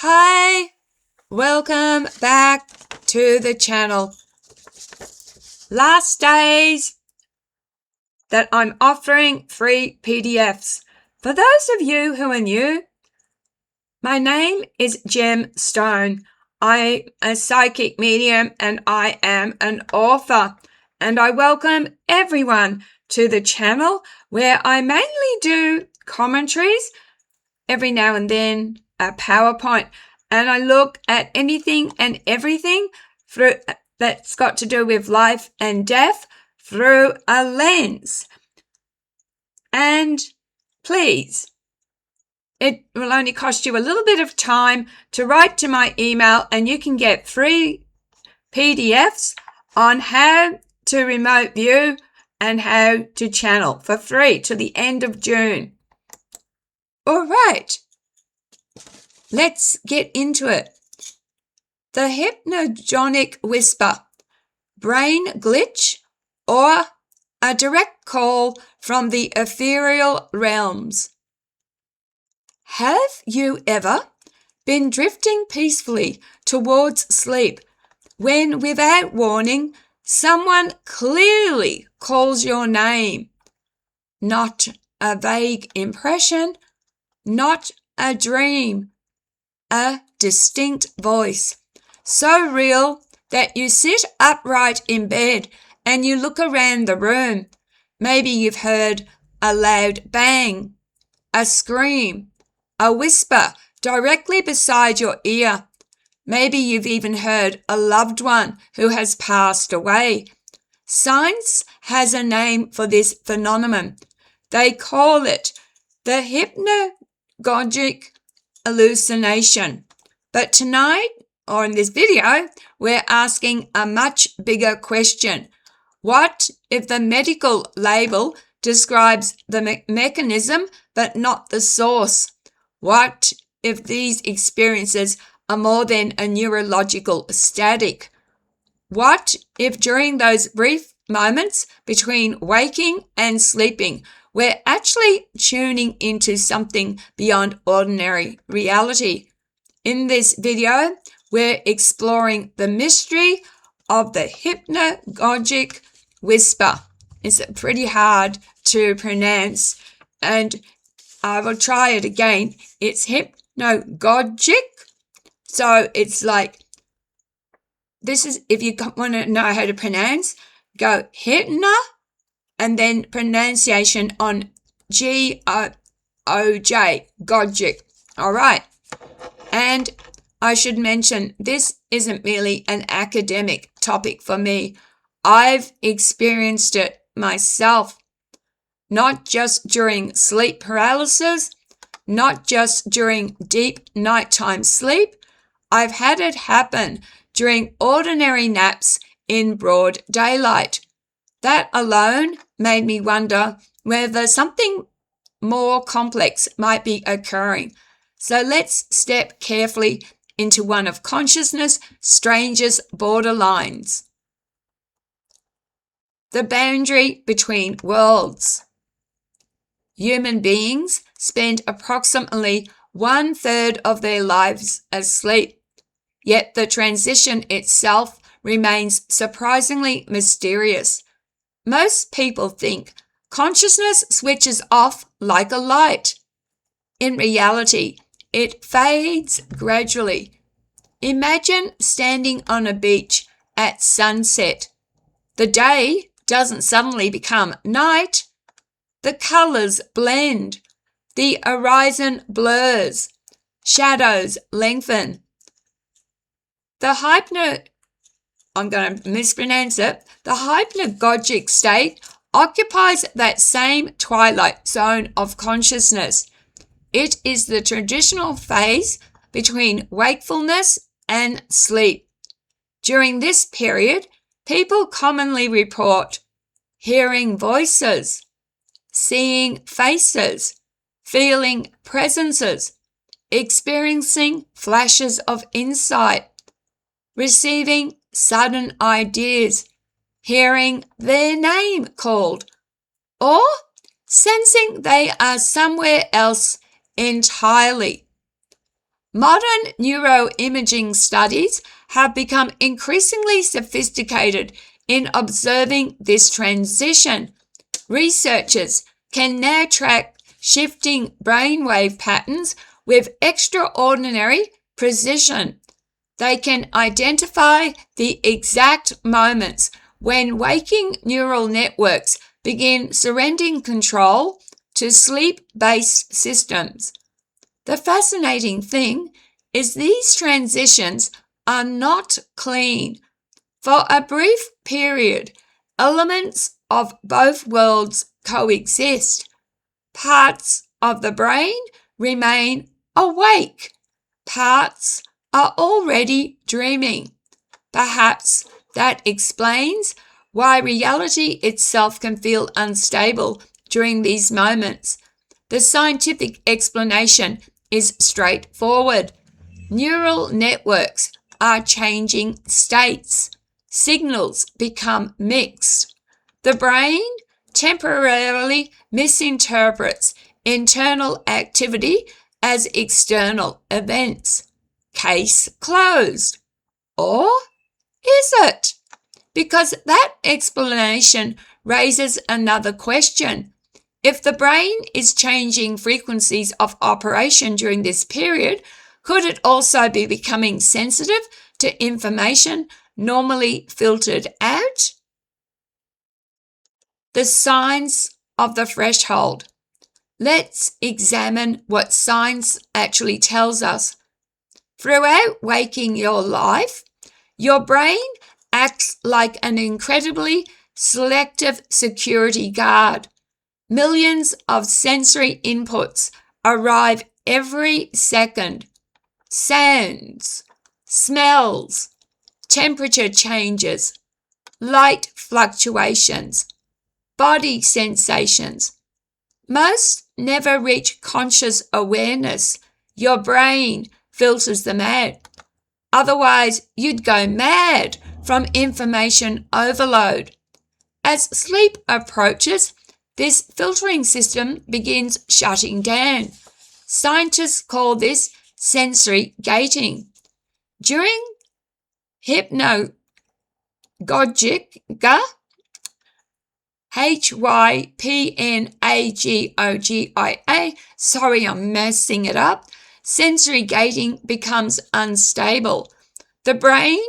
Hi, welcome back to the channel. Last days that I'm offering free PDFs. For those of you who are new, my name is Gem Stone. I'm a psychic medium and I am an author. And I welcome everyone to the channel where I mainly do commentaries, every now and then a PowerPoint, and I look at anything and everything through that's got to do with life and death through a lens. And please, it will only cost you a little bit of time to write to my email and you can get free PDFs on how to remote view and how to channel for free to the end of June. All right, let's get into it. The hypnagogic whisper, brain glitch, or a direct call from the ethereal realms. Have you ever been drifting peacefully towards sleep when, without warning, someone clearly calls your name? Not a vague impression, not a dream, a distinct voice, so real that you sit upright in bed and you look around the room. Maybe you've heard a loud bang, a scream, a whisper directly beside your ear. Maybe you've even heard a loved one who has passed away. Science has a name for this phenomenon. They call it the hypnagogic hallucination. But tonight, or in this video, we're asking a much bigger question. What if the medical label describes the mechanism but not the source? What if these experiences are more than a neurological static? What if during those brief moments between waking and sleeping, we're actually tuning into something beyond ordinary reality? In this video, we're exploring the mystery of the hypnagogic whisper. It's pretty hard to pronounce, and I will try it again. It's hypnagogic. So it's like, this is, if you want to know how to pronounce, go hypna and then pronunciation on G-O-J, gogic. All right. And I should mention, this isn't merely an academic topic for me. I've experienced it myself, not just during sleep paralysis, not just during deep nighttime sleep. I've had it happen during ordinary naps in broad daylight. That alone made me wonder whether something more complex might be occurring. So let's step carefully into one of consciousness' strangest borderlines. The boundary between worlds. Human beings spend approximately 1/3 of their lives asleep, yet the transition itself remains surprisingly mysterious. Most people think consciousness switches off like a light. In reality, it fades gradually. Imagine standing on a beach at sunset. The day doesn't suddenly become night. The colors blend. The horizon blurs. Shadows lengthen. I'm going to mispronounce it. The hypnagogic state occupies that same twilight zone of consciousness. It is the traditional phase between wakefulness and sleep. During this period, people commonly report hearing voices, seeing faces, feeling presences, experiencing flashes of insight, receiving sudden ideas, hearing their name called, or sensing they are somewhere else entirely. Modern neuroimaging studies have become increasingly sophisticated in observing this transition. Researchers can now track shifting brainwave patterns with extraordinary precision. They can identify the exact moments when waking neural networks begin surrendering control to sleep-based systems. The fascinating thing is these transitions are not clean. For a brief period, elements of both worlds coexist. Parts of the brain remain awake. Parts are already dreaming. Perhaps that explains why reality itself can feel unstable during these moments. The scientific explanation is straightforward. Neural networks are changing states. Signals become mixed. The brain temporarily misinterprets internal activity as external events. Case closed. Or is it? Because that explanation raises another question. If the brain is changing frequencies of operation during this period, could it also be becoming sensitive to information normally filtered out? The signs of the threshold. Let's examine what science actually tells us. Throughout waking your life, your brain acts like an incredibly selective security guard. Millions of sensory inputs arrive every second. Sounds, smells, temperature changes, light fluctuations, body sensations. Most never reach conscious awareness. Your brain filters them out. Otherwise, you'd go mad from information overload. As sleep approaches, this filtering system begins shutting down. Scientists call this sensory gating. During hypnagogic, Hypnagogia, sorry I'm messing it up, sensory gating becomes unstable. The brain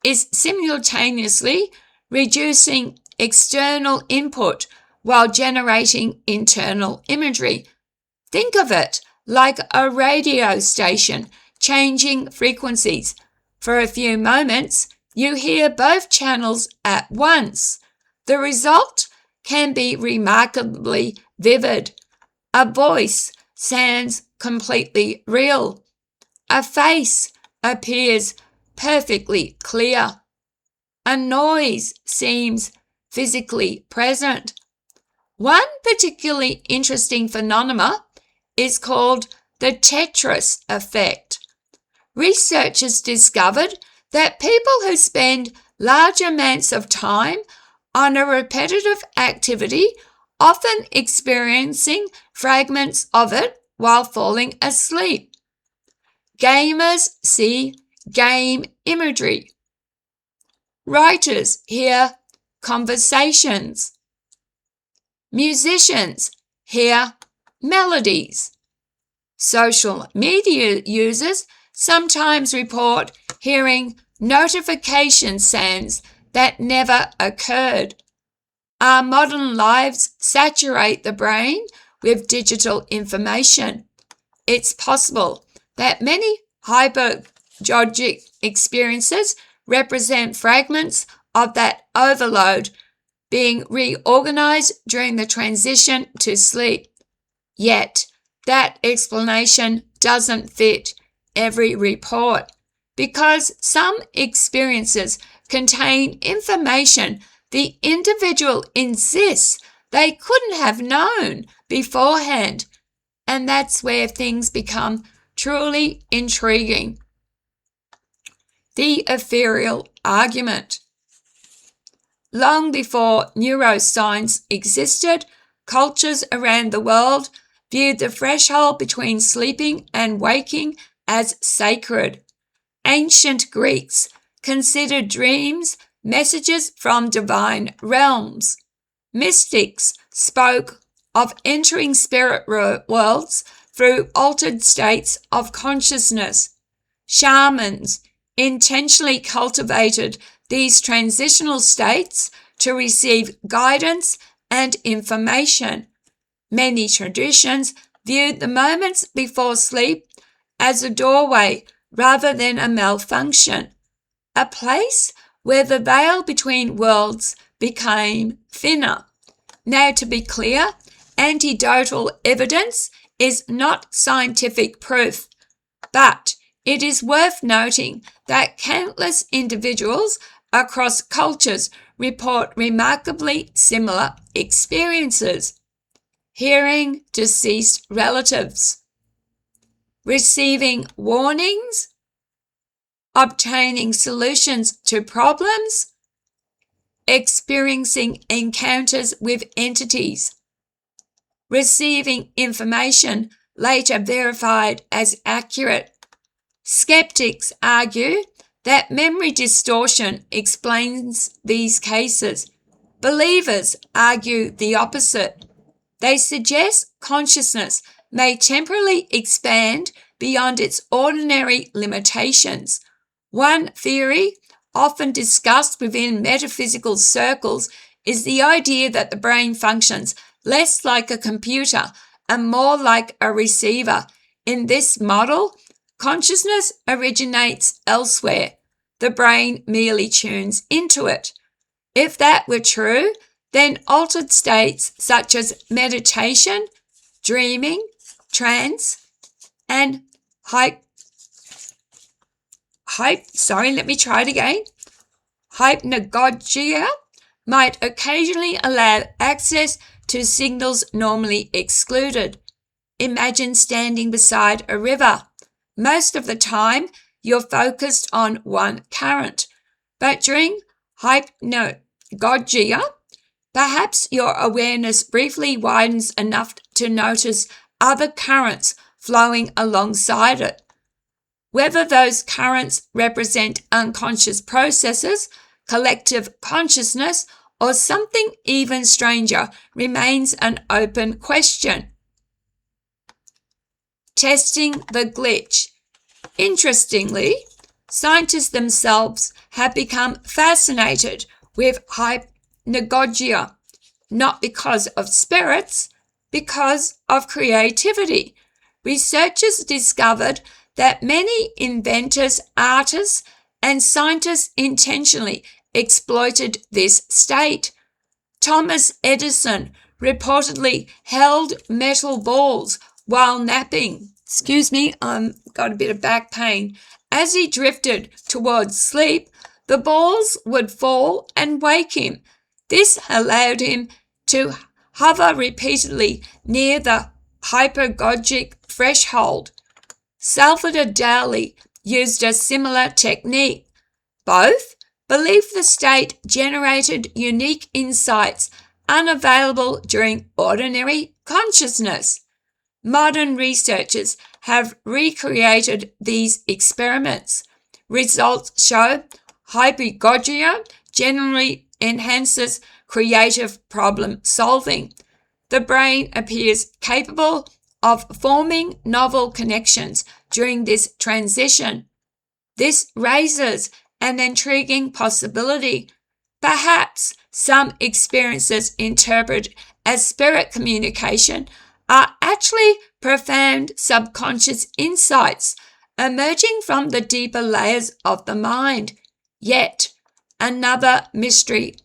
is simultaneously reducing external input while generating internal imagery. Think of it like a radio station changing frequencies. For a few moments, you hear both channels at once. The result can be remarkably vivid. A voice sounds completely real. A face appears perfectly clear. A noise seems physically present. One particularly interesting phenomenon is called the Tetris effect. Researchers discovered that people who spend large amounts of time on a repetitive activity often experiencing fragments of it while falling asleep. Gamers see game imagery. Writers hear conversations. Musicians hear melodies. Social media users sometimes report hearing notification sounds that never occurred. Our modern lives saturate the brain with digital information. It's possible that many hypnagogic experiences represent fragments of that overload being reorganized during the transition to sleep. Yet, that explanation doesn't fit every report because some experiences contain information the individual insists they couldn't have known beforehand. And that's where things become truly intriguing. The Ethereal argument. Long before neuroscience existed, cultures around the world viewed the threshold between sleeping and waking as sacred. Ancient Greeks considered dreams messages from divine realms. Mystics spoke of entering spirit worlds through altered states of consciousness. Shamans intentionally cultivated these transitional states to receive guidance and information. Many traditions viewed the moments before sleep as a doorway rather than a malfunction, a place where the veil between worlds became thinner. Now, to be clear, anecdotal evidence is not scientific proof, but it is worth noting that countless individuals across cultures report remarkably similar experiences. Hearing deceased relatives, receiving warnings, obtaining solutions to problems, experiencing encounters with entities, receiving information later verified as accurate. Skeptics argue that memory distortion explains these cases. Believers argue the opposite. They suggest consciousness may temporarily expand beyond its ordinary limitations. One theory, often discussed within metaphysical circles, is the idea that the brain functions less like a computer and more like a receiver. In this model, consciousness originates elsewhere. The brain merely tunes into it. If that were true, then altered states such as meditation, dreaming, trance, and hypnagogia might occasionally allow access to signals normally excluded. Imagine standing beside a river. Most of the time, you're focused on one current, but during hypnagogia, perhaps your awareness briefly widens enough to notice other currents flowing alongside it. Whether those currents represent unconscious processes, collective consciousness, or something even stranger remains an open question. Testing the glitch. Interestingly, scientists themselves have become fascinated with hypnagogia, not because of spirits, because of creativity. Researchers discovered that many inventors, artists, and scientists intentionally exploited this state. Thomas Edison reportedly held metal balls while napping. Got a bit of back pain. As he drifted towards sleep, the balls would fall and wake him. This allowed him to hover repeatedly near the hypnagogic threshold. Salvador Dali used a similar technique. Both believe the state generated unique insights unavailable during ordinary consciousness. Modern researchers have recreated these experiments. Results show hypnagogia generally enhances creative problem solving. The brain appears capable of forming novel connections during this transition. This raises an intriguing possibility. Perhaps some experiences interpreted as spirit communication are actually profound subconscious insights emerging from the deeper layers of the mind. Yet, another mystery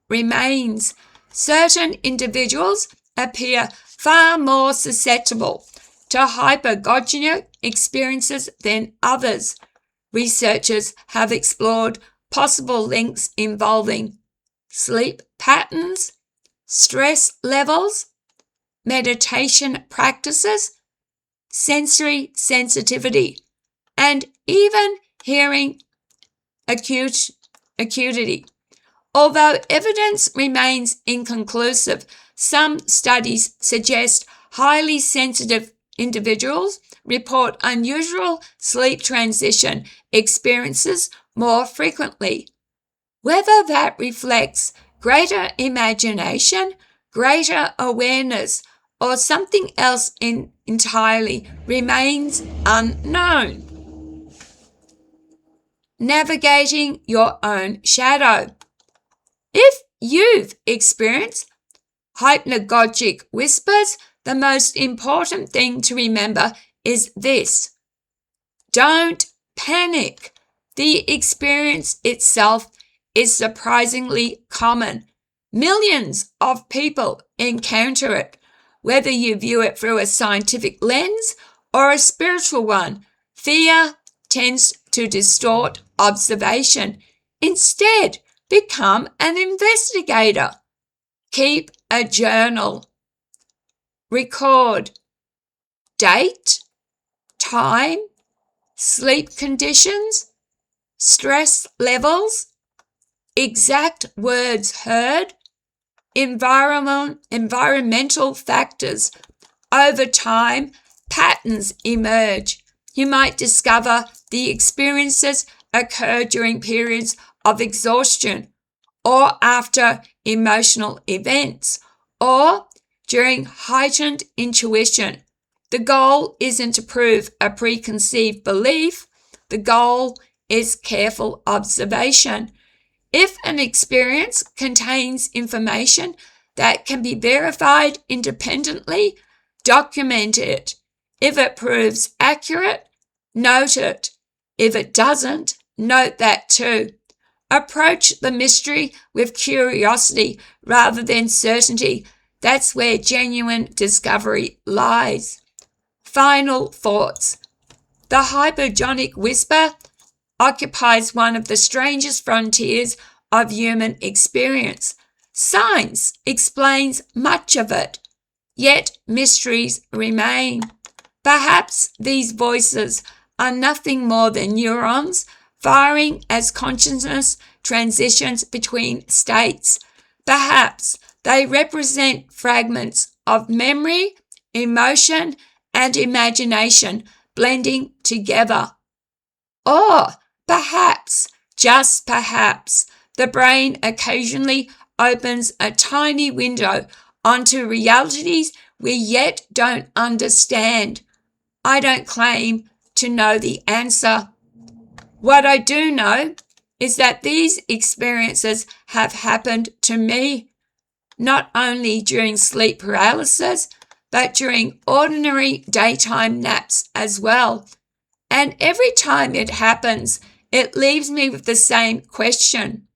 remains. Certain individuals appear far more susceptible to hypnagogic experiences than others. Researchers have explored possible links involving sleep patterns, stress levels, meditation practices, sensory sensitivity, and even hearing acuity. Although evidence remains inconclusive, some studies suggest highly sensitive individuals report unusual sleep transition experiences more frequently. Whether that reflects greater imagination, greater awareness, or something else entirely remains unknown. Navigating your own shadow. If you've experienced hypnagogic whispers, the most important thing to remember is this: don't panic. The experience itself is surprisingly common. Millions of people encounter it. Whether you view it through a scientific lens or a spiritual one, fear tends to distort observation. Instead, become an investigator. Keep a journal. Record date, time, sleep conditions, stress levels, exact words heard, environmental factors. Over time, patterns emerge. You might discover the experiences occur during periods of exhaustion, or after emotional events, or during heightened intuition. The goal isn't to prove a preconceived belief. The goal is careful observation. If an experience contains information that can be verified independently, document it. If it proves accurate, note it. If it doesn't, note that too. Approach the mystery with curiosity rather than certainty. That's where genuine discovery lies. Final thoughts. The hypnagogic whisper occupies one of the strangest frontiers of human experience. Science explains much of it, yet mysteries remain. Perhaps these voices are nothing more than neurons firing as consciousness transitions between states. Perhaps they represent fragments of memory, emotion, and imagination blending together. Or perhaps, just perhaps, the brain occasionally opens a tiny window onto realities we yet don't understand. I don't claim to know the answer. What I do know is that these experiences have happened to me, not only during sleep paralysis, but during ordinary daytime naps as well. And every time it happens, it leaves me with the same question.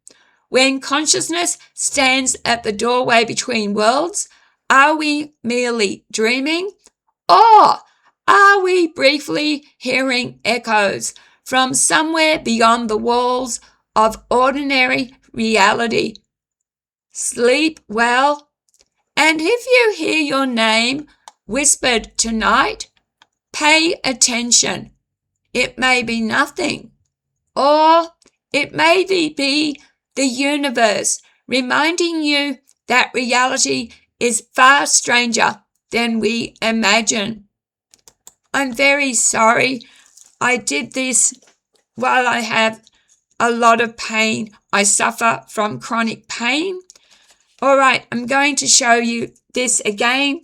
When consciousness stands at the doorway between worlds, are we merely dreaming? Or are we briefly hearing echoes from somewhere beyond the walls of ordinary reality? Sleep well. And if you hear your name whispered tonight, pay attention. It may be nothing, or it may be the universe reminding you that reality is far stranger than we imagine. I'm very sorry I did this while I have a lot of pain. I suffer from chronic pain. All right, I'm going to show you this again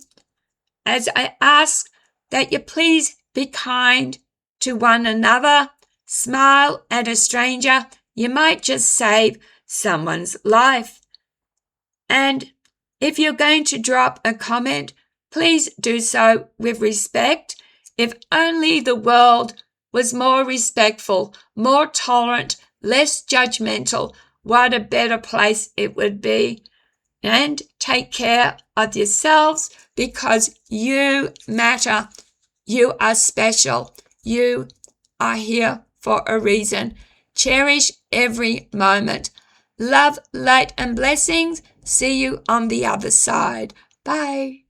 as I ask that you please be kind to one another. Smile at a stranger. You might just save someone's life. And if you're going to drop a comment, please do so with respect. If only the world was more respectful, more tolerant, less judgmental, what a better place it would be. And take care of yourselves because you matter. You are special. You are here for a reason. Cherish every moment. Love, light, and blessings. See you on the other side. Bye.